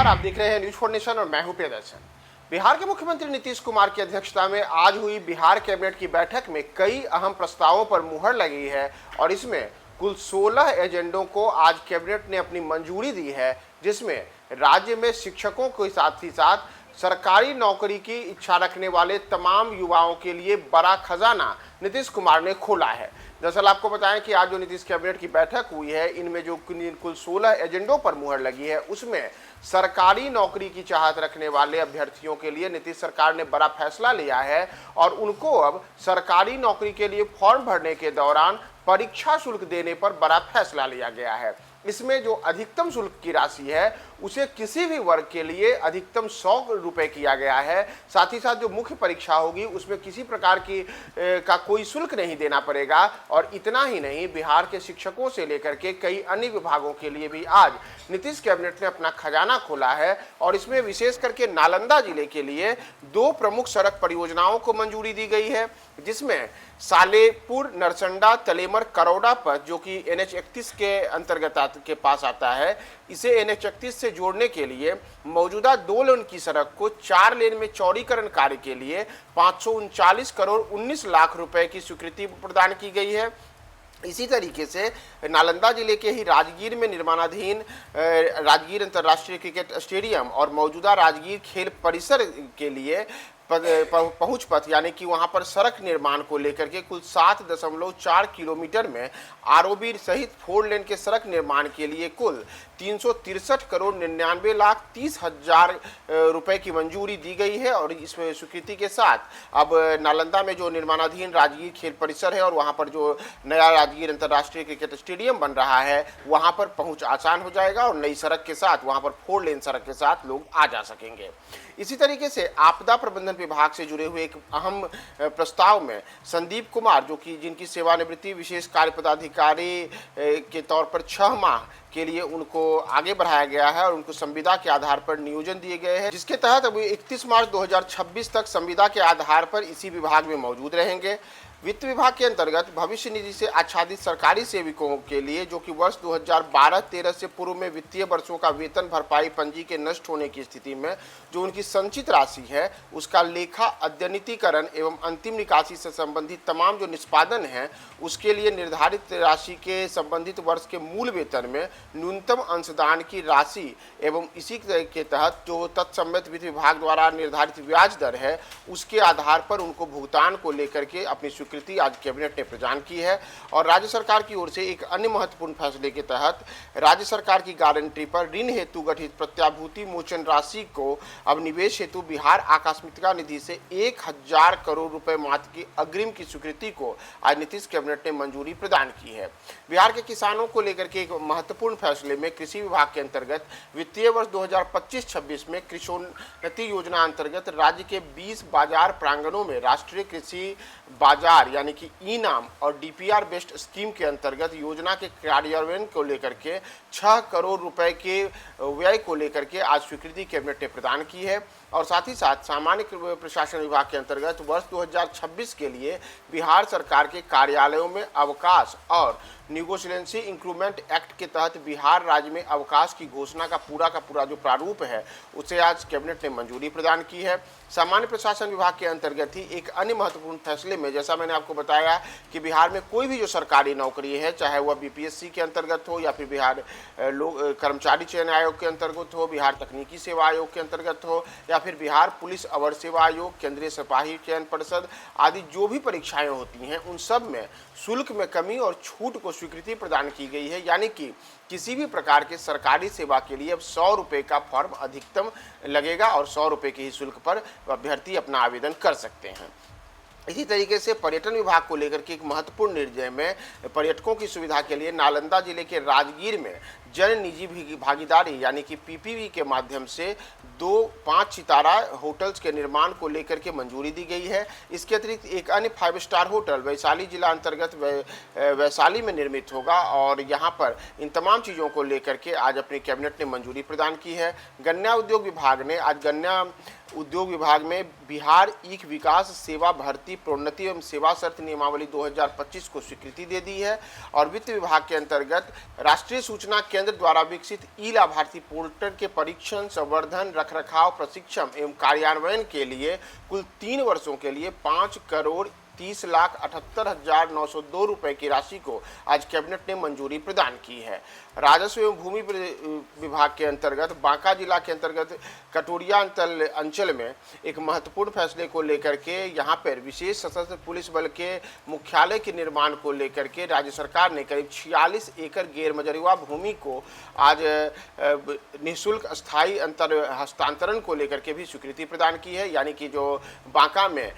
नमस्कार, आप देख रहे हैं न्यूज फॉर नेशन और मैं हूं प्रियदर्शन। बिहार के मुख्यमंत्री नीतीश कुमार की अध्यक्षता में आज हुई बिहार कैबिनेट की बैठक में कई अहम प्रस्तावों पर मुहर लगी है और इसमें कुल 16 एजेंडों को आज कैबिनेट ने अपनी मंजूरी दी है, जिसमें राज्य में शिक्षकों के साथ ही साथ सरकारी नौकरी की इच्छा रखने वाले तमाम युवाओं के लिए बड़ा खजाना नीतीश कुमार ने खोला है। दरअसल आपको बताएं कि आज जो नीतीश कैबिनेट की बैठक हुई है, इनमें जो कुल 16 एजेंडों पर मुहर लगी है, उसमें सरकारी नौकरी की चाहत रखने वाले अभ्यर्थियों के लिए नीतीश सरकार ने बड़ा फैसला लिया है और उनको अब सरकारी नौकरी के लिए फॉर्म भरने के दौरान परीक्षा शुल्क देने पर बड़ा फैसला लिया गया है। इसमें जो अधिकतम शुल्क की राशि है उसे किसी भी वर्ग के लिए अधिकतम 100 रुपए किया गया है। साथ ही साथ जो मुख्य परीक्षा होगी उसमें किसी प्रकार की का कोई शुल्क नहीं देना पड़ेगा। और इतना ही नहीं, बिहार के शिक्षकों से लेकर के कई अन्य विभागों के लिए भी आज नीतीश कैबिनेट ने अपना खजाना खोला है और इसमें विशेष करके नालंदा जिले के लिए 2 प्रमुख सड़क परियोजनाओं को मंजूरी दी गई है, जिसमें सालेपुर नरसंडा तलेमर करौड़ा पर, जो कि NH 31 के अंतर्गत के पास आता है, इसे NH 31 से जोड़ने के लिए मौजूदा 2 लेन की सड़क को 4 लेन में चौड़ीकरण कार्य के लिए 539 करोड़ 19 लाख रुपए की स्वीकृति प्रदान की गई है। इसी तरीके से नालंदा जिले के ही राजगीर में निर्माणाधीन राजगीर अंतर्राष्ट्रीय क्रिकेट स्टेडियम और मौजूदा राजगीर खेल परिसर के लिए पहुंच पथ यानी कि वहां पर सड़क निर्माण को लेकर के कुल 7.4 किलोमीटर में ROB सहित 4 लेन के सड़क निर्माण के लिए कुल 363 करोड़ 99 लाख 30 हजार रुपए की मंजूरी दी गई है। और इसमें स्वीकृति के साथ अब नालंदा में जो निर्माणाधीन राजगीर खेल परिसर है और वहां पर जो नया राजगीर अंतर्राष्ट्रीय क्रिकेट स्टेडियम बन रहा है, वहां पर पहुंच आसान हो जाएगा और नई सड़क के साथ, वहां पर 4 लेन सड़क के साथ लोग आ जा सकेंगे। इसी तरीके से आपदा प्रबंधन विभाग से जुड़े हुए एक अहम प्रस्ताव में संदीप कुमार, जो कि जिनकी सेवानिवृत्ति विशेष कार्य पदाधिकारी के तौर पर 6 माह के लिए उनको आगे बढ़ाया गया है और उनको संविदा के आधार पर नियोजन दिए गए हैं, जिसके तहत अब 31 मार्च 2026 तक संविदा के आधार पर इसी विभाग में मौजूद रहेंगे। वित्त विभाग के अंतर्गत भविष्य निधि से आच्छादित सरकारी सेवकों के लिए, जो कि वर्ष 2012-13 से पूर्व में वित्तीय वर्षों का वेतन भरपाई पंजी के नष्ट होने की स्थिति में जो उनकी संचित राशि है उसका लेखा अद्यतनीकरण एवं अंतिम निकासी से संबंधित तमाम जो निष्पादन है, उसके लिए निर्धारित राशि के संबंधित वर्ष के मूल वेतन में न्यूनतम अंशदान की राशि एवं इसी के तहत जो तत्संबंधित वित्त विभाग द्वारा निर्धारित ब्याज दर है, उसके आधार पर उनको भुगतान को लेकर के अपनी स्वीकृति आज कैबिनेट ने प्रदान की है। और राज्य सरकार की ओर से एक अन्य महत्वपूर्ण फैसले के तहत राज्य सरकार की गारंटी पर ऋण हेतु गठित प्रत्याभूति मोचन राशि को अब निवेश हेतु बिहार आकस्मिकता निधि से 1000 करोड़ रुपए मात्र की अग्रिम की स्वीकृति को आज नीतीश कैबिनेट ने मंजूरी प्रदान की है। बिहार के किसानों को लेकर के एक महत्वपूर्ण फैसले में कृषि विभाग के अंतर्गत वित्तीय वर्ष 2025-26 में कृषोन्नति योजना अंतर्गत राज्य के 20 बाजार प्रांगणों में राष्ट्रीय कृषि बाजार यानी कि ई-नाम और DPR बेस्ड स्कीम के अंतर्गत योजना के कार्यान्वयन को लेकर के 6 करोड़ रुपए के व्यय को लेकर के आज स्वीकृति कैबिनेट ने प्रदान की है। और साथ ही साथ सामान्य प्रशासन विभाग के अंतर्गत वर्ष 2026 के लिए बिहार सरकार के कार्यालयों में अवकाश और निगोशिएशन इंक्रीमेंट एक्ट के तहत बिहार राज्य में अवकाश की घोषणा का पूरा जो प्रारूप है, उसे आज कैबिनेट ने मंजूरी प्रदान की है। सामान्य प्रशासन विभाग के अंतर्गत ही एक अन्य महत्वपूर्ण फैसले में, जैसा मैंने आपको बताया कि बिहार में कोई भी जो सरकारी नौकरी है, चाहे वह BPSC के अंतर्गत हो या फिर बिहार कर्मचारी चयन आयोग के अंतर्गत हो, बिहार तकनीकी सेवा आयोग के अंतर्गत हो या फिर बिहार पुलिस अवर सेवा आयोग, केंद्रीय सिपाही चयन परिषद आदि जो भी परीक्षाएं होती हैं, उन सब में शुल्क में कमी और छूट को स्वीकृति प्रदान की गई है। यानी कि किसी भी प्रकार के सरकारी सेवा के लिए अब 100 रुपये का फॉर्म अधिकतम लगेगा और 100 रुपये के ही शुल्क पर अभ्यर्थी अपना आवेदन कर सकते हैं। इसी तरीके से पर्यटन विभाग को लेकर के एक महत्वपूर्ण निर्णय में पर्यटकों की सुविधा के लिए नालंदा जिले के राजगीर में जन निजी भागीदारी यानी कि PPP के माध्यम से 2 5 सितारा होटल्स के निर्माण को लेकर के मंजूरी दी गई है। इसके अतिरिक्त एक अन्य 5 स्टार होटल वैशाली जिला अंतर्गत वैशाली में निर्मित होगा और यहाँ पर इन तमाम चीज़ों को लेकर के आज अपने कैबिनेट ने मंजूरी प्रदान की है। गन्ना उद्योग विभाग ने आज गन्ना उद्योग विभाग में बिहार ईख विकास सेवा भर्ती प्रोन्नति एवं सेवा शर्त नियमावली 2025 को स्वीकृति दे दी है और वित्त विभाग के अंतर्गत राष्ट्रीय सूचना केंद्र केंद्र द्वारा विकसित ई लाभार्थी पोर्टल के परीक्षण, संवर्धन, रखरखाव, प्रशिक्षण एवं कार्यान्वयन के लिए कुल 3 वर्षों के लिए 5,30,78,902 रुपए की राशि को आज कैबिनेट ने मंजूरी प्रदान की है। राजस्व एवं भूमि विभाग के अंतर्गत बांका जिला के अंतर्गत कटोरिया अंचल में एक महत्वपूर्ण फैसले को लेकर के यहां पर विशेष सशस्त्र पुलिस बल के मुख्यालय के निर्माण को लेकर के राज्य सरकार ने करीब 46 एकड़ गैर मजरूआ भूमि को आज निःशुल्क स्थायी हस्तांतरण को लेकर के भी स्वीकृति प्रदान की है। यानी कि जो बांका में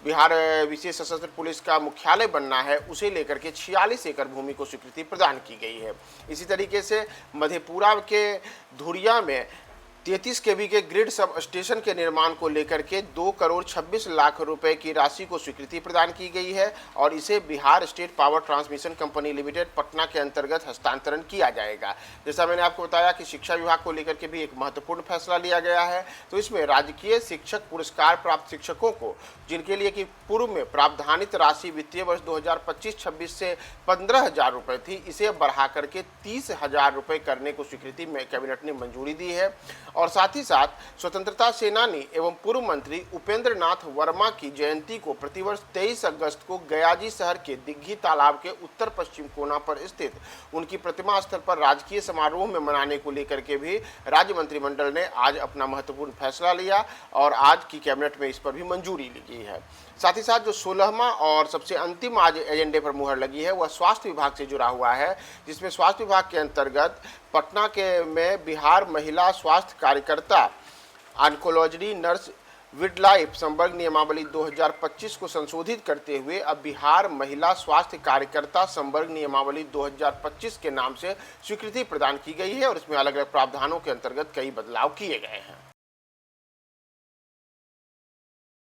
बिहार विशेष सशस्त्र पुलिस का मुख्यालय बनना है, उसे लेकर के 46 एकड़ भूमि को स्वीकृति प्रदान की गई है। इसी तरीके से मधेपुरा के धुरिया में 33 केवी के ग्रिड सब स्टेशन के निर्माण को लेकर के 2,26,00,000 रुपए की राशि को स्वीकृति प्रदान की गई है और इसे Bihar state power transmission company limited Patna के अंतर्गत हस्तांतरण किया जाएगा। जैसा मैंने आपको बताया कि शिक्षा विभाग को लेकर के भी एक महत्वपूर्ण फैसला लिया गया है, तो इसमें राजकीय शिक्षक पुरस्कार प्राप्त शिक्षकों को, जिनके लिए कि पूर्व में प्रावधानित राशि वित्तीय वर्ष 2025-26 से 15,000 रुपये थी, इसे बढ़ा करके 30,000 रुपये करने को स्वीकृति में कैबिनेट ने मंजूरी दी है। और साथ ही साथ स्वतंत्रता सेनानी एवं पूर्व मंत्री उपेंद्र नाथ वर्मा की जयंती को प्रतिवर्ष 23 अगस्त को गयाजी शहर के दिग्घी तालाब के उत्तर पश्चिम कोना पर स्थित उनकी प्रतिमा स्थल पर राजकीय समारोह में मनाने को लेकर के भी राज्य मंत्रिमंडल ने आज अपना महत्वपूर्ण फैसला लिया और आज की कैबिनेट में इस पर भी मंजूरी ली गई है। साथ ही साथ जो 16वां और सबसे अंतिम आज एजेंडे पर मुहर लगी है वह स्वास्थ्य विभाग से जुड़ा हुआ है, जिसमें स्वास्थ्य विभाग के अंतर्गत पटना के में बिहार महिला स्वास्थ्य कार्यकर्ता ऑन्कोलॉजी नर्स विड लाइफ संवर्ग नियमावली 2025 को संशोधित करते हुए अब बिहार महिला स्वास्थ्य कार्यकर्ता संवर्ग नियमावली 2025 के नाम से स्वीकृति प्रदान की गई है और इसमें अलग अलग प्रावधानों के अंतर्गत कई बदलाव किए गए हैं।